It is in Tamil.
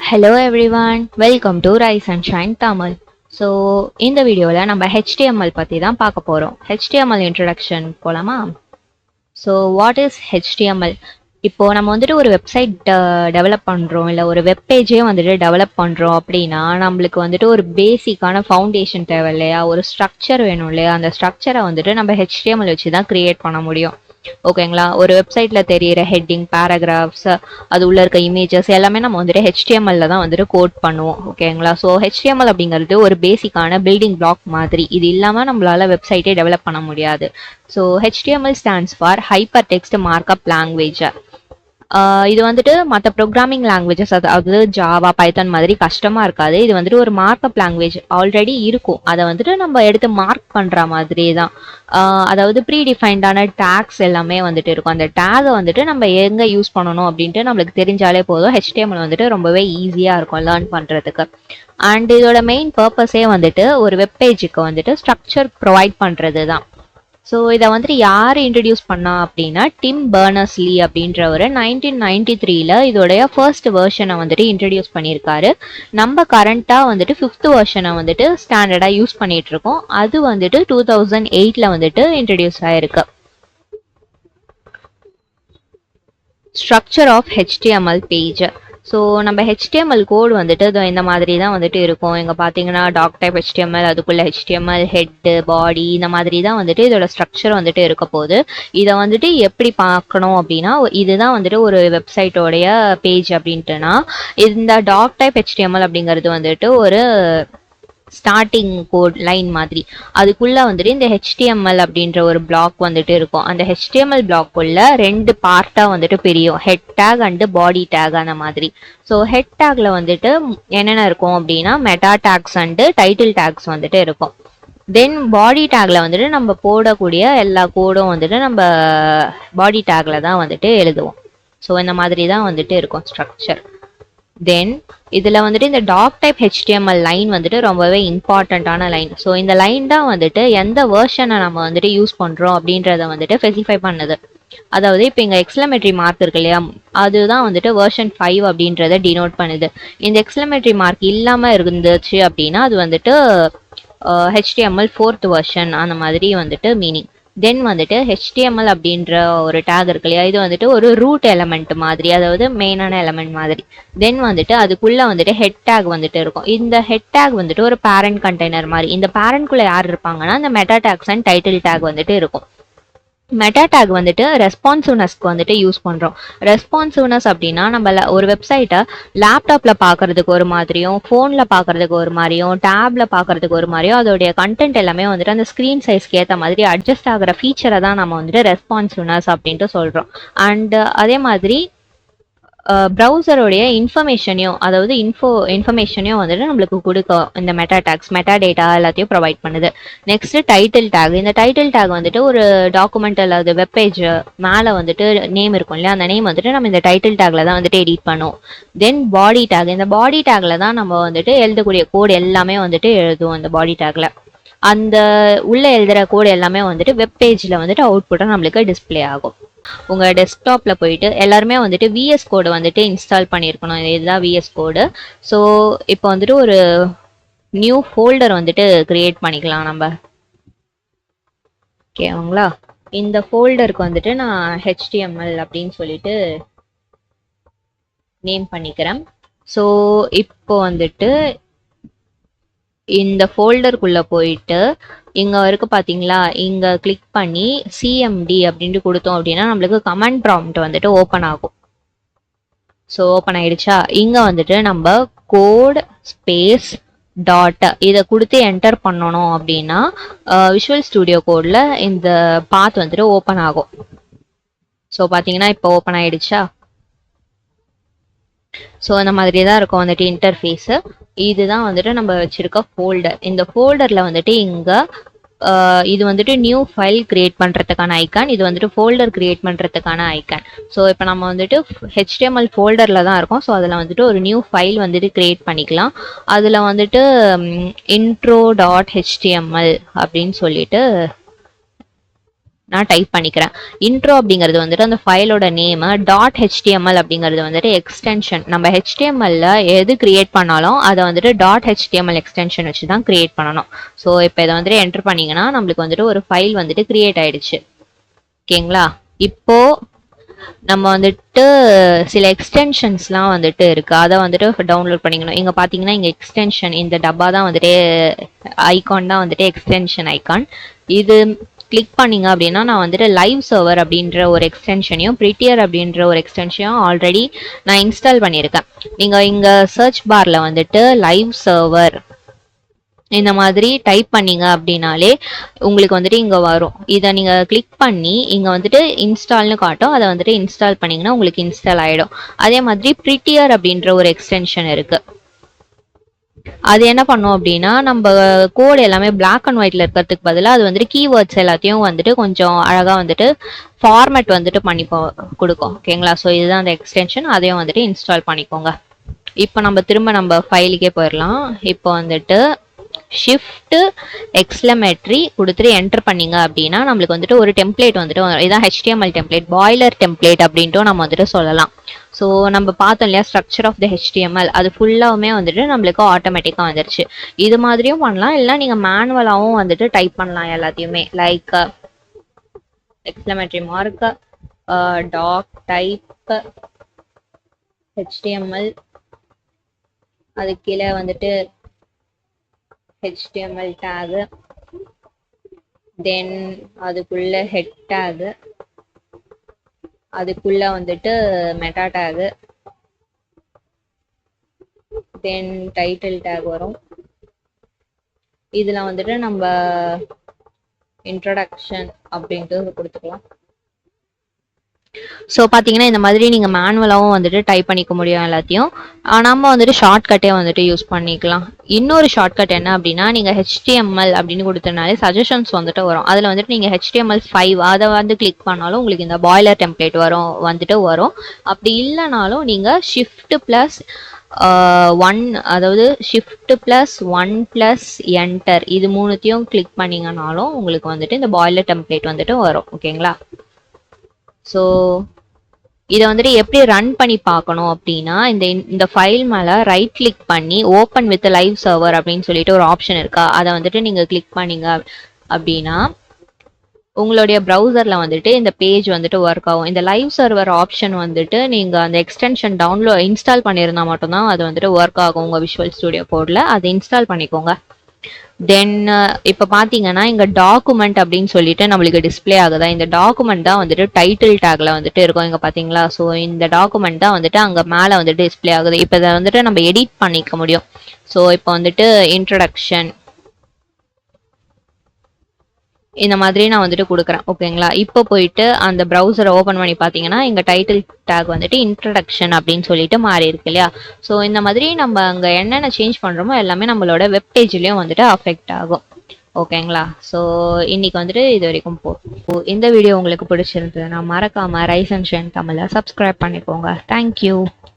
Hello everyone, welcome to Rise and Shine Tamil. So இந்த வீடியோல நம்ம HTML பத்தி தான் பார்க்க போறோம். HTML introduction போலாமா? So what is HTML? இப்போ நம்ம வந்துட்டு ஒரு வெப்சைட் டெவலப் பண்றோம் இல்ல ஒரு வெப் பேஜே வந்துட்டு டெவலப் பண்றோம் அப்படின்னா நம்மளுக்கு வந்துட்டு ஒரு பேசிக்கான ஃபவுண்டேஷன் தேவை இல்லையா, ஒரு ஸ்ட்ரக்சர் வேணும் இல்லையா, அந்த ஸ்ட்ரக்சரை வந்துட்டு நம்ம HTML வச்சு தான் கிரியேட் பண்ண முடியும். ஓகேங்களா, ஒரு வெப்சைட்ல தெரியிற ஹெட்டிங், பேராகிராஃப்ஸ், அது உள்ள இருக்க இமேஜஸ் எல்லாமே நம்ம வந்துட்டு HTML தான் வந்துட்டு கோட் பண்ணுவோம். ஓகேங்களா, ஸோ HTML அப்படிங்கிறது ஒரு பேசிக்கான பில்டிங் பிளாக் மாதிரி. இது இல்லாமல் நம்மளால வெப்சைட்டே டெவலப் பண்ண முடியாது. So HTML stands for hyper text markup language. இது வந்துட்டு மற்ற ப்ரோக்ராமிங் லாங்குவேஜஸ், அதாவது ஜாவா, பைத்தான் மாதிரி கஷ்டமா இருக்காது. இது வந்துட்டு ஒரு மார்க்அப் லாங்குவேஜ் ஆல்ரெடி இருக்கும், அதை வந்துட்டு நம்ம எடுத்து மார்க் பண்ற மாதிரி தான். அதாவது ப்ரீ டிஃபைன்டான டேக்ஸ் எல்லாமே வந்துட்டு இருக்கும். அந்த டேகை வந்துட்டு நம்ம எங்க யூஸ் பண்ணணும் அப்படின்ட்டு நம்மளுக்கு தெரிஞ்சாலே போதும். HTML வந்துட்டு ரொம்பவே ஈஸியா இருக்கும் லேர்ன் பண்றதுக்கு. அண்ட் இதோட மெயின் பர்பஸே வந்துட்டு ஒரு வெப் பேஜுக்கு வந்துட்டு ஸ்ட்ரக்சர் ப்ரொவைட் பண்றது தான். ஸோ இதை வந்துட்டு யார் இன்ட்ரடியூஸ் பண்ணா அப்படின்னா டிம் பர்னர்ஸ்-லீ அப்படின்றவர் 1993 இதோடைய ஃபர்ஸ்ட் வெர்ஷனை வந்துட்டு இன்ட்ரடியூஸ் பண்ணியிருக்காரு. நம்ம கரண்டாக வந்துட்டு 5th வெர்ஷனை வந்துட்டு ஸ்டாண்டர்டாக யூஸ் பண்ணிட்டு இருக்கோம். அது வந்துட்டு 2008 வந்துட்டு இன்ட்ரடியூஸ் ஆயிருக்கு. Structure of HTML page. So நம்ம HTML கோட் வந்துட்டு இந்த மாதிரி தான் வந்துட்டு இருக்கும். இங்கே பார்த்தீங்கன்னா டாக் டைப் HTML, அதுக்குள்ள HTML ஹெட்டு, பாடி, இந்த மாதிரி தான் வந்துட்டு இதோட ஸ்ட்ரக்சர் வந்துட்டு இருக்க போகுது. இதை வந்துட்டு எப்படி பார்க்கணும் அப்படின்னா, இதுதான் வந்துட்டு ஒரு வெப்சைட்டோடைய பேஜ் அப்படின்ட்டுனா, இந்த டாக் டைப் HTML அப்படிங்கிறது வந்துட்டு ஒரு ஸ்டார்டிங் கோட் லைன் மாதிரி. அதுக்குள்ள வந்துட்டு இந்த HTML அப்படின்ற ஒரு பிளாக் வந்துட்டு இருக்கும். அந்த HTML பிளாக்குள்ள 2 பார்ட்டா வந்துட்டு பிரியும், head tag and body tag அந்த மாதிரி. ஸோ ஹெட் டேக்ல வந்துட்டு என்னென்ன இருக்கும் அப்படின்னா meta tags and title tags வந்துட்டு இருக்கும். தென் பாடி டேக்ல வந்துட்டு நம்ம போடக்கூடிய எல்லா கோடும் வந்துட்டு நம்ம பாடி டேக்ல தான் வந்துட்டு எழுதுவோம். ஸோ இந்த மாதிரி தான் வந்துட்டு இருக்கும் ஸ்ட்ரக்சர். தென் இதில் வந்துட்டு இந்த டாக் டைப் HTML லைன் வந்துட்டு ரொம்பவே இம்பார்ட்டண்ட்டான லைன். ஸோ இந்த லைன் தான் வந்துட்டு எந்த வேர்ஷனை நம்ம வந்துட்டு யூஸ் பண்ணுறோம் அப்படின்றத வந்துட்டு ஸ்பெசிஃபை பண்ணுது. அதாவது இப்போ இங்கே எக்ஸ்க்ளமேட்டரி மார்க் இருக்கு இல்லையா, அதுதான் வந்துட்டு வெர்ஷன் 5 அப்படின்றத டினோட் பண்ணுது. இந்த எக்ஸ்க்ளமேட்டரி மார்க் இல்லாமல் இருந்துச்சு அப்படின்னா அது வந்துட்டு HTML 4th வெர்ஷன் அந்த மாதிரி வந்துட்டு மீனிங். தென் வந்துட்டு HTML அப்படின்ற ஒரு டேக் இருக்கு இல்லையா, இது வந்துட்டு ஒரு ரூட் எலமெண்ட் மாதிரி, அதாவது மெயினான எலமெண்ட் மாதிரி. தென் வந்துட்டு அதுக்குள்ள வந்துட்டு ஹெட் டேக் வந்துட்டு இருக்கும். இந்த ஹெட் டேக் வந்துட்டு ஒரு பேரண்ட் கண்டெய்னர் மாதிரி. இந்த பேரண்ட்குள்ள யார் இருப்பாங்கன்னா இந்த meta tags and title tag வந்துட்டு இருக்கும். மெட்டா டேக் வந்துட்டு ரெஸ்பான்சிவ்னஸ்க்கு வந்துட்டு யூஸ் பண்ணுறோம். ரெஸ்பான்சிவ்னஸ் அப்படின்னா நம்ம ஒரு வெப்சைட்டை லேப்டாப்பில் பார்க்கறதுக்கு ஒரு மாதிரியும், ஃபோனில் பார்க்கறதுக்கு ஒரு மாதிரியும், டேப்பில் பார்க்கறதுக்கு ஒரு மாதிரியும், அதோடைய கண்டென்ட் எல்லாமே வந்துட்டு அந்த ஸ்க்ரீன் சைஸ்க்கு ஏற்ற மாதிரி அட்ஜஸ்ட் ஆகிற ஃபீச்சரை தான் நம்ம வந்துட்டு ரெஸ்பான்சிவ்னஸ் அப்படின்ட்டு சொல்கிறோம். அண்ட் அதே மாதிரி ப்ரௌசருடைய இன்ஃபர்மேஷனையும், அதாவது இன்ஃபர்மேஷனையும் வந்துட்டு நம்மளுக்கு கொடுக்கும் இந்த மெட்டா டேக்ஸ். மெட்டா டேட்டா எல்லாத்தையும் ப்ரொவைட் பண்ணுது. Next title take. இந்த டைட்டில் டேக் வந்துட்டு ஒரு டாக்குமெண்ட் அல்லது வெப்பேஜ் மேலே வந்துட்டு நேம் இருக்கும் இல்லையா, அந்த நேம் வந்துட்டு நம்ம இந்த டைட்டில் டேக்ல தான் வந்துட்டு எடிட் பண்ணுவோம். தென் பாடி டேக். இந்த பாடி டேக்ல தான் நம்ம வந்துட்டு எழுதக்கூடிய கோட் எல்லாமே வந்துட்டு எழுதுவோம். இந்த பாடி டேக்ல அந்த உள்ள எழுதுகிற கோடு எல்லாமே வந்துட்டு வெப் பேஜில் வந்துட்டு அவுட்புட்டாக நம்மளுக்கு டிஸ்பிளே ஆகும். உங்கள் டெஸ்க்டாப்பில் போயிட்டு எல்லாருமே வந்துட்டு VS கோடு வந்துட்டு இன்ஸ்டால் பண்ணியிருக்கணும். இதுதான் VS கோடு. ஸோ இப்போ வந்துட்டு ஒரு நியூ ஃபோல்டர் வந்துட்டு கிரியேட் பண்ணிக்கலாம் நம்ம. ஓகேங்களா, இந்த ஃபோல்டருக்கு வந்துட்டு நான் HTML அப்படின்னு சொல்லிட்டு நேம் பண்ணிக்கிறேன். ஸோ இப்போ வந்துட்டு இந்த ஃபோல்டருக்குள்ள போயிட்டு இங்க இருக்கு பாத்தீங்களா, இங்க கிளிக் பண்ணி CMD அப்படின்ட்டு கொடுத்தோம் அப்படின்னா நம்மளுக்கு கமாண்ட் ப்ராம்ப்ட் வந்துட்டு ஓப்பன் ஆகும். ஸோ ஓப்பன் ஆயிடுச்சா, இங்க வந்துட்டு நம்ம கோட் ஸ்பேஸ் டாட் இதை கொடுத்து என்டர் பண்ணணும் அப்படின்னா விஷுவல் ஸ்டுடியோ கோட்ல இந்த பாத் வந்துட்டு ஓப்பன் ஆகும். ஸோ பாத்தீங்கன்னா இப்போ ஓப்பன் ஆயிடுச்சா. ஸோ அந்த மாதிரி தான் இருக்கும் வந்துட்டு இன்டர்ஃபேஸு. இதுதான் வந்துட்டு நம்ம வச்சிருக்க ஃபோல்டர். இந்த ஃபோல்டரில் வந்துட்டு இங்கே இது வந்துட்டு நியூ ஃபைல் கிரியேட் பண்ணுறதுக்கான ஐக்கான், இது வந்துட்டு ஃபோல்டர் கிரியேட் பண்ணுறதுக்கான ஐக்கான். ஸோ இப்போ நம்ம வந்துட்டு HTML ஃபோல்டரில் தான் இருக்கோம். ஸோ அதில் வந்துட்டு ஒரு நியூ ஃபைல் வந்துட்டு கிரியேட் பண்ணிக்கலாம். அதில் வந்துட்டு intro.html அப்படின்னு சொல்லிட்டு நான் டைப் பண்ணிக்கிறேன். இன்ட்ரோ அப்படிங்கிறது வந்துட்டு அந்த ஃபைலோட நேம், டாட் ஹெச்டிஎம்எல் அப்படிங்கிறது வந்துட்டு எக்ஸ்டென்ஷன். நம்ம ஹெச்டிஎம்எல்ல எது கிரியேட் பண்ணாலும் அதை வந்துட்டு டாட் ஹெச்டிஎம்எல் எக்ஸ்டென்ஷன் வச்சு தான் கிரியேட் பண்ணணும். ஸோ இப்போ இதை வந்துட்டு என்டர் பண்ணீங்கன்னா நம்மளுக்கு வந்துட்டு ஒரு ஃபைல் வந்துட்டு கிரியேட் ஆயிடுச்சு. ஓகேங்களா? இப்போ நம்ம வந்துட்டு சில எக்ஸ்டென்ஷன்ஸ்லாம் வந்துட்டு இருக்கு, அதை வந்துட்டு டவுன்லோட் பண்ணிக்கணும். இங்க பாத்தீங்கன்னா இங்க எக்ஸ்டென்ஷன், இந்த டப்பா தான் வந்துட்டு ஐகான் தான் வந்துட்டு எக்ஸ்டென்ஷன் ஐகான். இது கிளிக் பண்ணீங்க அப்படின்னா நான் வந்துட்டு லைவ் சர்வர் அப்படின்ற ஒரு எக்ஸ்டென்ஷனையும் ப்ரிட்டியர் அப்படின்ற ஒரு எக்ஸ்டென்ஷனையும் ஆல்ரெடி நான் இன்ஸ்டால் பண்ணியிருக்கேன். நீங்க இங்க சர்ச் பார்ல வந்துட்டு லைவ் சர்வர் இந்த மாதிரி டைப் பண்ணீங்க அப்படின்னாலே உங்களுக்கு வந்துட்டு இங்க வரும். இதை நீங்க கிளிக் பண்ணி இங்க வந்துட்டு இன்ஸ்டால்னு காட்டும், அதை வந்துட்டு இன்ஸ்டால் பண்ணீங்கன்னா உங்களுக்கு இன்ஸ்டால் ஆயிடும். அதே மாதிரி ப்ரிட்டியர் அப்படின்ற ஒரு எக்ஸ்டென்ஷன் இருக்கு. அது என்ன பண்ணும் அப்படின்னா நம்ம கோட் எல்லாமே பிளாக் அண்ட் ஒயிட்ல இருக்கிறதுக்கு பதிலாக அது வந்துட்டு கீவேர்ட்ஸ் எல்லாத்தையும் வந்துட்டு கொஞ்சம் அழகா வந்துட்டு ஃபார்மேட் வந்துட்டு பண்ணி கொடுக்கும். ஓகேங்களா? ஸோ இதுதான் அந்த எக்ஸ்டென்ஷன், அதையும் வந்துட்டு இன்ஸ்டால் பண்ணிக்கோங்க. இப்போ நம்ம திரும்ப நம்ம ஃபைலுக்கே போயிடலாம். இப்போ வந்துட்டு ஷிஃப்ட் எக்ஸ்லமேட்ரி கொடுத்துட்டு என்டர் பண்ணீங்க அப்படின்னா நம்மளுக்கு வந்துட்டு ஒரு டெம்ப்ளேட் வந்துட்டு இதான் HTML டெம்ப்ளேட், பாய்லர் டெம்ப்ளேட் அப்படின்ட்டு நம்ம வந்துட்டு சொல்லலாம். ஸோ நம்ம பார்த்தோம் இல்லையா ஸ்ட்ரக்சர் ஆஃப் த HTML, அது ஃபுல்லாவுமே வந்துட்டு நம்மளுக்கு ஆட்டோமேட்டிக்காக வந்துருச்சு. இது மாதிரியும் பண்ணலாம், இல்லை நீங்கள் மேனுவலாகவும் வந்துட்டு டைப் பண்ணலாம் எல்லாத்தையுமே. Like exclamatory mark tag type HTML, அது கீழே வந்துட்டு HTML tag, then அதுக்குள்ள head tag, அதுக்குள்ள வந்துட்டு meta tag, then title tag வரும். இதுல வந்துட்டு நம்ம introduction அப்படின்ட்டு கொடுத்துக்கலாம். ஸோ பார்த்தீங்கன்னா இந்த மாதிரி நீங்கள் மேனுவலாகவும் வந்துட்டு டைப் பண்ணிக்க முடியும் எல்லாத்தையும். நம்ம வந்துட்டு ஷார்ட்கட்டே வந்துட்டு யூஸ் பண்ணிக்கலாம். இன்னொரு ஷார்ட்கட் என்ன அப்படின்னா நீங்கள் HTML அப்படின்னு கொடுத்தனாலே சஜஷன்ஸ் வந்துட்டு வரும். அதில் வந்துட்டு நீங்கள் HTML5 அதை வந்து கிளிக் பண்ணாலும் உங்களுக்கு இந்த பாய்லர் டெம்ப்ளேட் வரும். அப்படி இல்லைனாலும் நீங்கள் Shift+1, அதாவது Shift+1+ Enter இது மூணுத்தையும் கிளிக் பண்ணிங்கனாலும் உங்களுக்கு வந்துட்டு இந்த பாய்லர் டெம்ப்ளேட் வந்துட்டு வரும். ஓகேங்களா? ஸோ இதை வந்துட்டு எப்படி ரன் பண்ணி பார்க்கணும் அப்படின்னா இந்த ஃபைல் மேலே ரைட் கிளிக் பண்ணி ஓப்பன் வித் லைவ் சர்வர் அப்படின்னு சொல்லிட்டு ஒரு ஆப்ஷன் இருக்கா, அதை வந்துட்டு நீங்கள் கிளிக் பண்ணீங்க அப்படின்னா உங்களுடைய ப்ரௌசரில் வந்துட்டு இந்த பேஜ் வந்துட்டு ஒர்க் ஆகும். இந்த லைவ் சர்வர் ஆப்ஷன் வந்துட்டு நீங்கள் அந்த எக்ஸ்டென்ஷன் இன்ஸ்டால் பண்ணியிருந்தா மட்டும்தான் அது வந்துட்டு ஒர்க் ஆகும் உங்கள் விஷுவல் ஸ்டுடியோ கோடில். அதை இன்ஸ்டால் பண்ணிக்கோங்க. தென் இப்போ பார்த்தீங்கன்னா இங்கே டாக்குமெண்ட் அப்படின்னு சொல்லிட்டு நம்மளுக்கு டிஸ்பிளே ஆகுதா, இந்த டாக்குமெண்ட் தான் வந்துட்டு டைட்டில் டேக்ல வந்துட்டு இருக்கும் இங்கே பார்த்தீங்களா. ஸோ இந்த டாக்குமெண்ட் தான் வந்துட்டு அங்கே மேலே வந்துட்டு டிஸ்பிளே ஆகுது. இப்போ இதை வந்துட்டு நம்ம எடிட் பண்ணிக்க முடியும். ஸோ இப்போ வந்துட்டு இன்ட்ரடக்ஷன் இந்த மாதிரி நான் வந்துட்டு கொடுக்குறேன். ஓகேங்களா? இப்போ போயிட்டு அந்த ப்ரௌசரை ஓப்பன் பண்ணி பார்த்தீங்கன்னா இங்கே டைட்டில் டேக் வந்துட்டு இன்ட்ரடக்ஷன் அப்படின்னு சொல்லிட்டு மாறி இருக்கு இல்லையா. ஸோ இந்த மாதிரி நம்ம அங்கே என்னென்ன சேஞ்ச் பண்ணுறோமோ எல்லாமே நம்மளோட வெப் பேஜ்லேயும் வந்துட்டு அஃபெக்ட் ஆகும். ஓகேங்களா? ஸோ இன்னைக்கு வந்துட்டு இது வரைக்கும் இந்த வீடியோ உங்களுக்கு பிடிச்சிருந்ததுன்னா மறக்காம ரைஸ் அண்ட் ஷைன் தமிழை சப்ஸ்கிரைப் பண்ணிக்கோங்க. தேங்க்யூ.